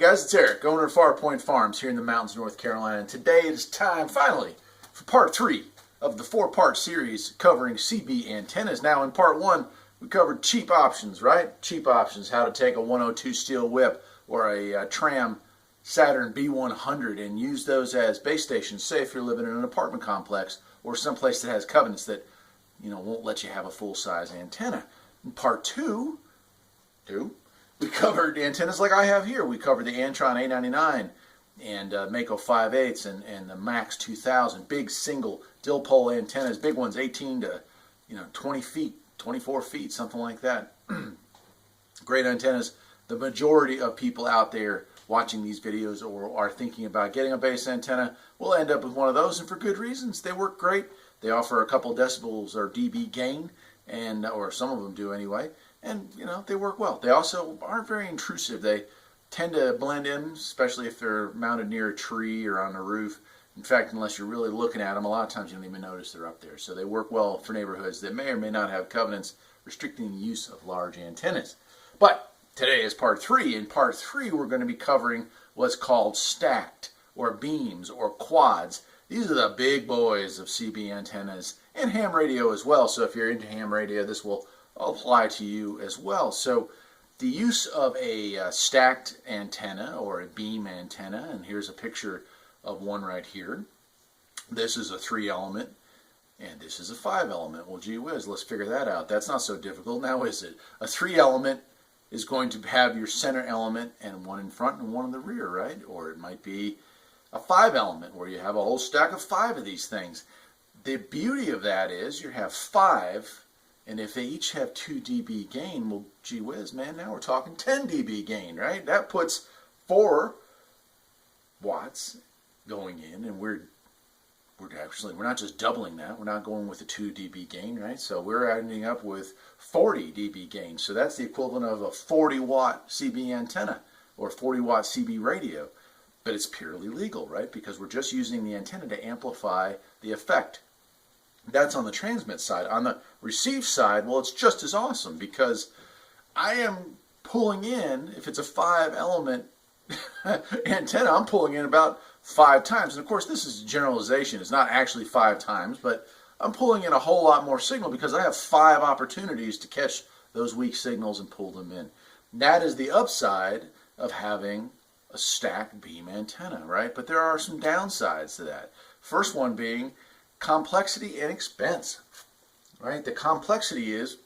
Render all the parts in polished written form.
guys, it's Eric, owner of Farpoint Farms here in the mountains of North Carolina. And today it is time, finally, for part 3 of the 4-part series covering CB antennas. Now, in part 1, we covered cheap options, right? Cheap options, how to take a 102 steel whip or a Tram Saturn B100 and use those as base stations, say if you're living in an apartment complex or someplace that has covenants that, won't let you have a full-size antenna. In part 2, we covered antennas like I have here. We covered the Antron A99 and Mako 5/8 and the Max 2000, big single dill pole antennas, big ones 18 to 20 feet, 24 feet, something like that. Great antennas. The majority of people out there watching these videos or are thinking about getting a base antenna will end up with one of those, and for good reasons. They work great. They offer a couple decibels or dB gain, and or some of them do anyway. And, they work well. They also aren't very intrusive. They tend to blend in, especially if they're mounted near a tree or on a roof. In fact, unless you're really looking at them, a lot of times you don't even notice they're up there. So they work well for neighborhoods that may or may not have covenants restricting the use of large antennas. But today is part 3. In part 3, we're going to be covering what's called stacked or beams or quads. These are the big boys of CB antennas and ham radio as well. So if you're into ham radio, this will apply to you as well. So the use of a stacked antenna or a beam antenna, and here's a picture of one right here. This is a 3-element and this is a 5-element. Well, gee whiz, let's figure that out. That's not so difficult now, is it? A 3-element is going to have your center element and one in front and one in the rear, right? Or it might be a 5-element where you have a whole stack of 5 of these things. The beauty of that is you have 5, and if they each have 2 dB gain, well, gee whiz, man, now we're talking 10 dB gain, right? That puts 4 watts going in, and we're not just doubling that. We're not going with the 2 dB gain, right? So we're ending up with 40 dB gain. So that's the equivalent of a 40-watt CB antenna or 40-watt CB radio. But it's purely legal, right? Because we're just using the antenna to amplify the effect. That's on the transmit side. On the receive side, well, it's just as awesome because I am pulling in, if it's a 5-element antenna, I'm pulling in about 5 times. And of course, this is a generalization. It's not actually 5 times, but I'm pulling in a whole lot more signal because I have 5 opportunities to catch those weak signals and pull them in. That is the upside of having a stacked beam antenna, right? But there are some downsides to that. First one being complexity and expense, right? The complexity is,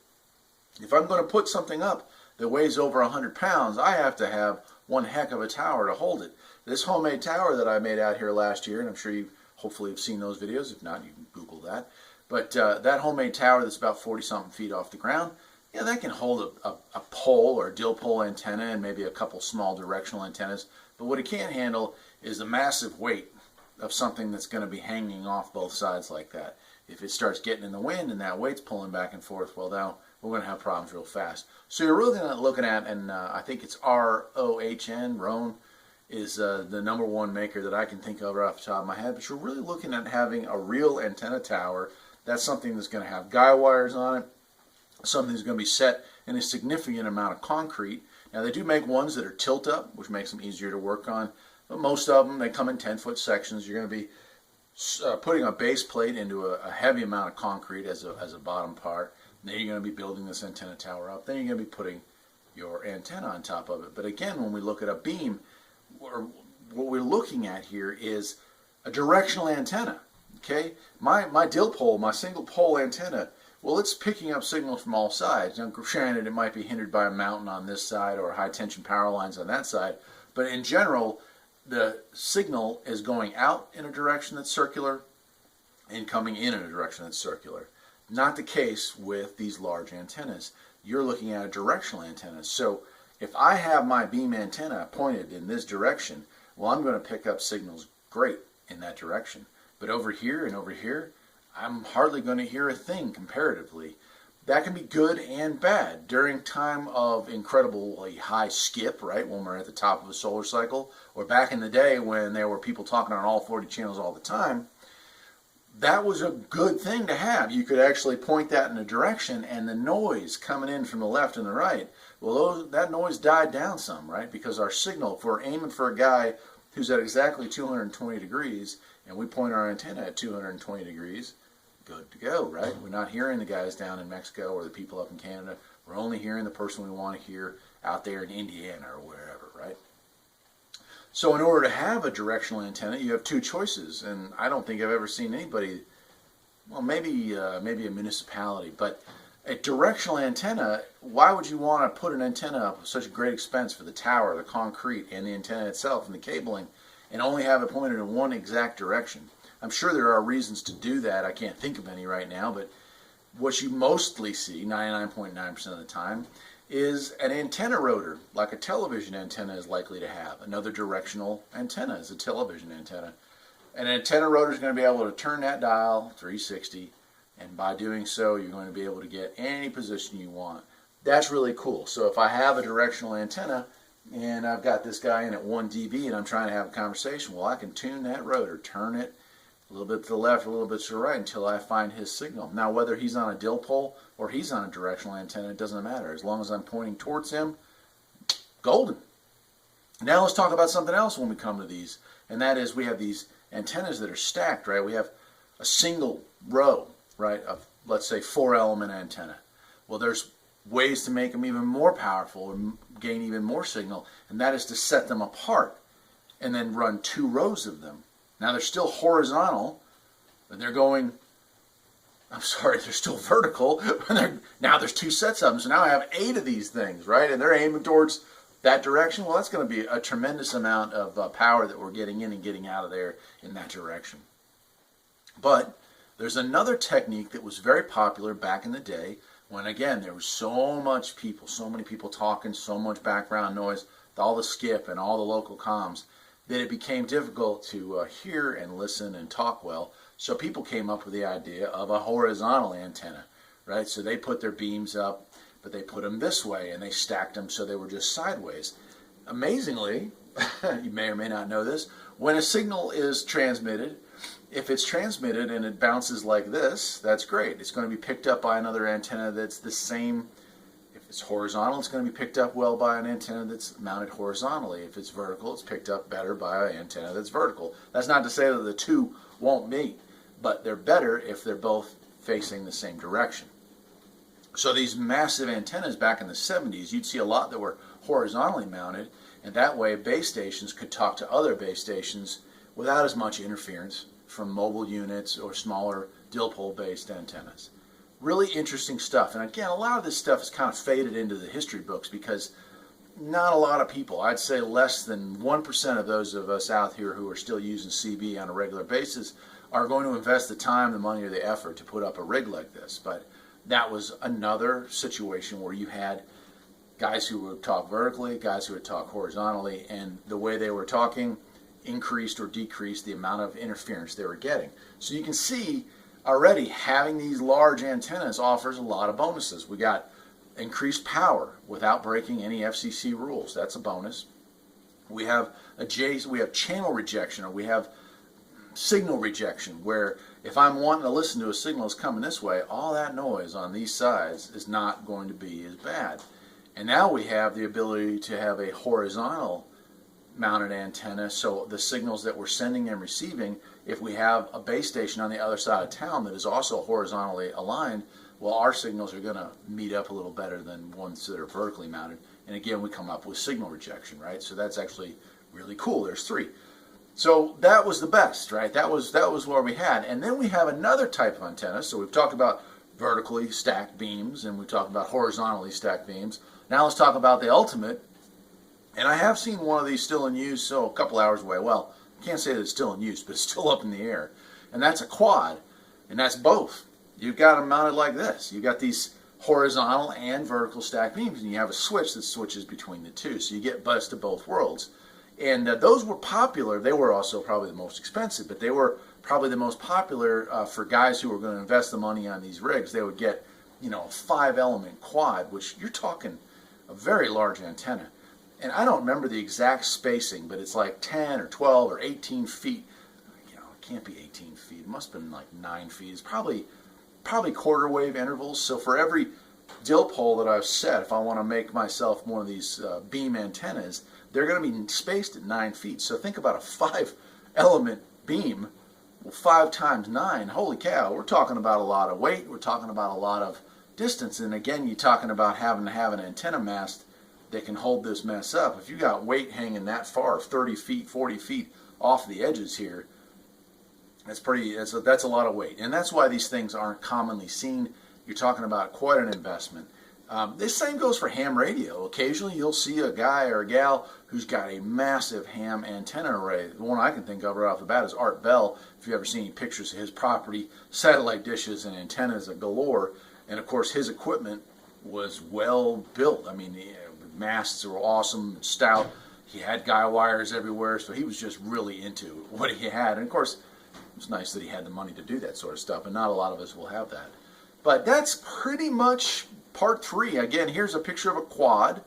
if I'm going to put something up that weighs over 100 pounds, I have to have one heck of a tower to hold it. This homemade tower that I made out here last year, and I'm sure you hopefully have seen those videos. If not, you can Google that. But that homemade tower that's about 40-something feet off the ground, that can hold a pole or a dill pole antenna and maybe a couple small directional antennas. But what it can't handle is the massive weight of something that's going to be hanging off both sides like that. If it starts getting in the wind and that weight's pulling back and forth, well, now we're going to have problems real fast. So you're really looking at, and I think it's ROHN, Rohn, is the #1 maker that I can think of right off the top of my head. But you're really looking at having a real antenna tower. That's something that's going to have guy wires on it, something that's going to be set in a significant amount of concrete. Now, they do make ones that are tilt-up, which makes them easier to work on. But most of them, they come in 10-foot sections. You're going to be putting a base plate into a heavy amount of concrete as a bottom part. And then you're going to be building this antenna tower up. Then you're going to be putting your antenna on top of it. But again, when we look at a beam, what we're looking at here is a directional antenna. Okay, my dill pole, my single pole antenna, well, it's picking up signals from all sides. Now, granted, it might be hindered by a mountain on this side or high tension power lines on that side, but in general, the signal is going out in a direction that's circular and coming in a direction that's circular. Not the case with these large antennas. You're looking at a directional antenna. So if I have my beam antenna pointed in this direction, well, I'm going to pick up signals great in that direction. But over here and over here, I'm hardly going to hear a thing comparatively. That can be good and bad. During time of incredibly high skip, right, when we're at the top of a solar cycle, or back in the day when there were people talking on all 40 channels all the time, that was a good thing to have. You could actually point that in a direction, and the noise coming in from the left and the right, Well, that noise died down some, right? Because our signal, if we're aiming for a guy who's at exactly 220 degrees and we point our antenna at 220 degrees, good to go, right? We're not hearing the guys down in Mexico or the people up in Canada. We're only hearing the person we want to hear out there in Indiana or wherever, right? So in order to have a directional antenna, you have two choices, and I don't think I've ever seen anybody, well, maybe a municipality, but a directional antenna, why would you want to put an antenna up with such a great expense for the tower, the concrete, and the antenna itself and the cabling, and only have it pointed in one exact direction? I'm sure there are reasons to do that. I can't think of any right now, but what you mostly see, 99.9% of the time, is an antenna rotor, like a television antenna is likely to have. Another directional antenna is a television antenna. An antenna rotor is going to be able to turn that dial 360, and by doing so, you're going to be able to get any position you want. That's really cool. So if I have a directional antenna and I've got this guy in at 1 dB and I'm trying to have a conversation, well, I can tune that rotor, turn it a little bit to the left, a little bit to the right until I find his signal. Now, whether he's on a dill pole or he's on a directional antenna, it doesn't matter. As long as I'm pointing towards him, golden. Now let's talk about something else when we come to these, and that is we have these antennas that are stacked, right? We have a single row, right, of, let's say, 4-element antenna. Well, there's ways to make them even more powerful and gain even more signal, and that is to set them apart and then run 2 rows of them. Now they're still horizontal, but they're going, I'm sorry, they're still vertical. Now there's 2 sets of them, so now I have 8 of these things, right? And they're aiming towards that direction. Well, that's going to be a tremendous amount of power that we're getting in and getting out of there in that direction. But there's another technique that was very popular back in the day when, again, there was so many people talking, so much background noise, all the skip and all the local comms, that it became difficult to hear and listen and talk well. So people came up with the idea of a horizontal antenna, right? So they put their beams up, but they put them this way, and they stacked them so they were just sideways. Amazingly, you may or may not know this, when a signal is transmitted, if it's transmitted and it bounces like this, that's great. It's going to be picked up by another antenna that's the same. If it's horizontal, it's going to be picked up well by an antenna that's mounted horizontally. If it's vertical, it's picked up better by an antenna that's vertical. That's not to say that the two won't meet, but they're better if they're both facing the same direction. So these massive antennas back in the 70s, you'd see a lot that were horizontally mounted, and that way base stations could talk to other base stations without as much interference from mobile units or smaller dill pole based antennas. Really interesting stuff. And again, a lot of this stuff is kind of faded into the history books because not a lot of people, I'd say less than 1% of those of us out here who are still using CB on a regular basis are going to invest the time, the money, or the effort to put up a rig like this. But that was another situation where you had guys who would talk vertically, guys who would talk horizontally, and the way they were talking increased or decreased the amount of interference they were getting. So you can see already having these large antennas offers a lot of bonuses. We got increased power without breaking any FCC rules. That's a bonus. We have channel rejection, or we have signal rejection, where if I'm wanting to listen to a signal that's coming this way, all that noise on these sides is not going to be as bad. And now we have the ability to have a horizontal mounted antenna, so the signals that we're sending and receiving, if we have a base station on the other side of town that is also horizontally aligned, well, our signals are going to meet up a little better than ones that are vertically mounted. And again, we come up with signal rejection, right? So that's actually really cool. There's 3. So that was the best, right? That was where we had. And then we have another type of antenna. So we've talked about vertically stacked beams, and we've talked about horizontally stacked beams. Now let's talk about the ultimate. And I have seen one of these still in use, so a couple hours away. Well, I can't say that it's still in use, but it's still up in the air. And that's a quad, and that's both. You've got them mounted like this. You've got these horizontal and vertical stacked beams, and you have a switch that switches between the two. So you get best of both worlds. And those were popular. They were also probably the most expensive, but they were probably the most popular for guys who were going to invest the money on these rigs. They would get, a 5-element quad, which you're talking a very large antenna. And I don't remember the exact spacing, but it's like 10 or 12 or 18 feet. It can't be 18 feet. It must have been like 9 feet. It's probably quarter wave intervals. So for every dill pole that I've set, if I want to make myself one of these beam antennas, they're going to be spaced at 9 feet. So think about a 5-element beam. Well, 5 times 9, holy cow, we're talking about a lot of weight, we're talking about a lot of distance, and again, you're talking about having to have an antenna mast that can hold this mess up. If you got weight hanging that far, 30 feet, 40 feet off the edges here, that's a lot of weight, and that's why these things aren't commonly seen. You're talking about quite an investment. This same goes for ham radio. Occasionally you'll see a guy or a gal who's got a massive ham antenna array. The one I can think of right off the bat is Art Bell. If you've ever seen any pictures of his property, satellite dishes and antennas galore. And of course his equipment was well built. I mean, the masts were awesome, stout. He had guy wires everywhere, so he was just really into what he had. And of course, it was nice that he had the money to do that sort of stuff, and not a lot of us will have that. But that's pretty much part 3. Again, here's a picture of a quad,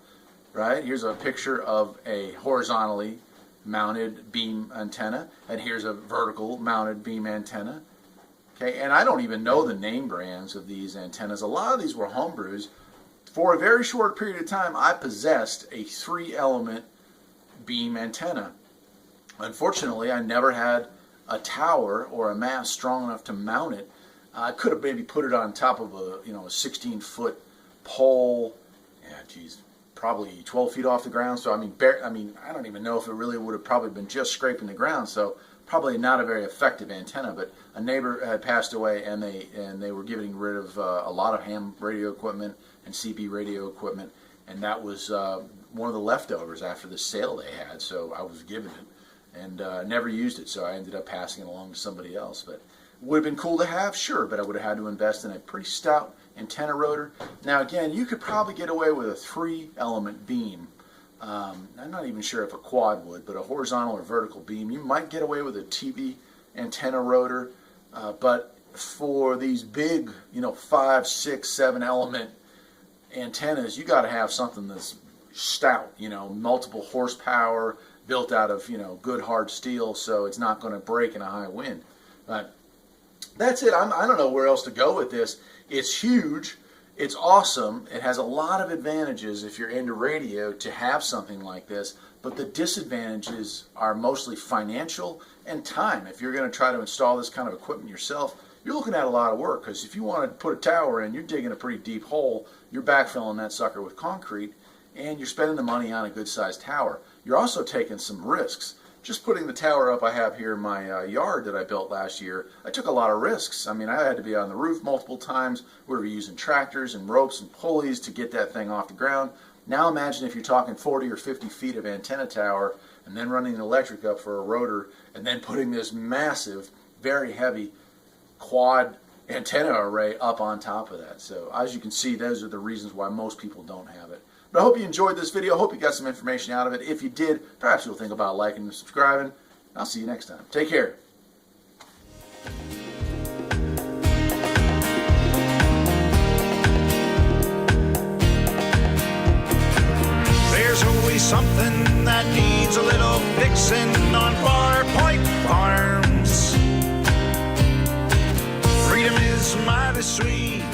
right? Here's a picture of a horizontally mounted beam antenna, and here's a vertical mounted beam antenna. Okay, and I don't even know the name brands of these antennas. A lot of these were homebrews. For a very short period of time, I possessed a 3-element beam antenna. Unfortunately, I never had a tower or a mast strong enough to mount it. I could have maybe put it on top of a 16-foot pole. Yeah, geez, probably 12 feet off the ground. So I mean, I don't even know if it really would have probably been just scraping the ground. So probably not a very effective antenna. But a neighbor had passed away, and they were getting rid of a lot of ham radio equipment and CB radio equipment, and that was one of the leftovers after the sale they had. So I was given it, and never used it. So I ended up passing it along to somebody else. But would have been cool to have, sure, but I would have had to invest in a pretty stout antenna rotor. Now again, you could probably get away with a 3-element beam. I'm not even sure if a quad would, but a horizontal or vertical beam, you might get away with a TV antenna rotor. But for these big, 5, 6, 7-element antennas, you got to have something that's stout, multiple horsepower, built out of, good hard steel, so it's not going to break in a high wind. But that's it. I don't know where else to go with this. It's huge. It's awesome. It has a lot of advantages if you're into radio to have something like this, but the disadvantages are mostly financial and time. If you're going to try to install this kind of equipment yourself, you're looking at a lot of work, because if you want to put a tower in, you're digging a pretty deep hole, you're backfilling that sucker with concrete, and you're spending the money on a good-sized tower. You're also taking some risks. Just putting the tower up I have here in my yard that I built last year, I took a lot of risks. I mean, I had to be on the roof multiple times. We were using tractors and ropes and pulleys to get that thing off the ground. Now imagine if you're talking 40 or 50 feet of antenna tower, and then running the electric up for a rotor, and then putting this massive, very heavy quad antenna array up on top of that. So as you can see, those are the reasons why most people don't have it. But I hope you enjoyed this video. I hope you got some information out of it. If you did, perhaps you'll think about liking and subscribing. I'll see you next time. Take care. There's always something that needs a little fixing on Farpoint Farms. Freedom is mighty sweet.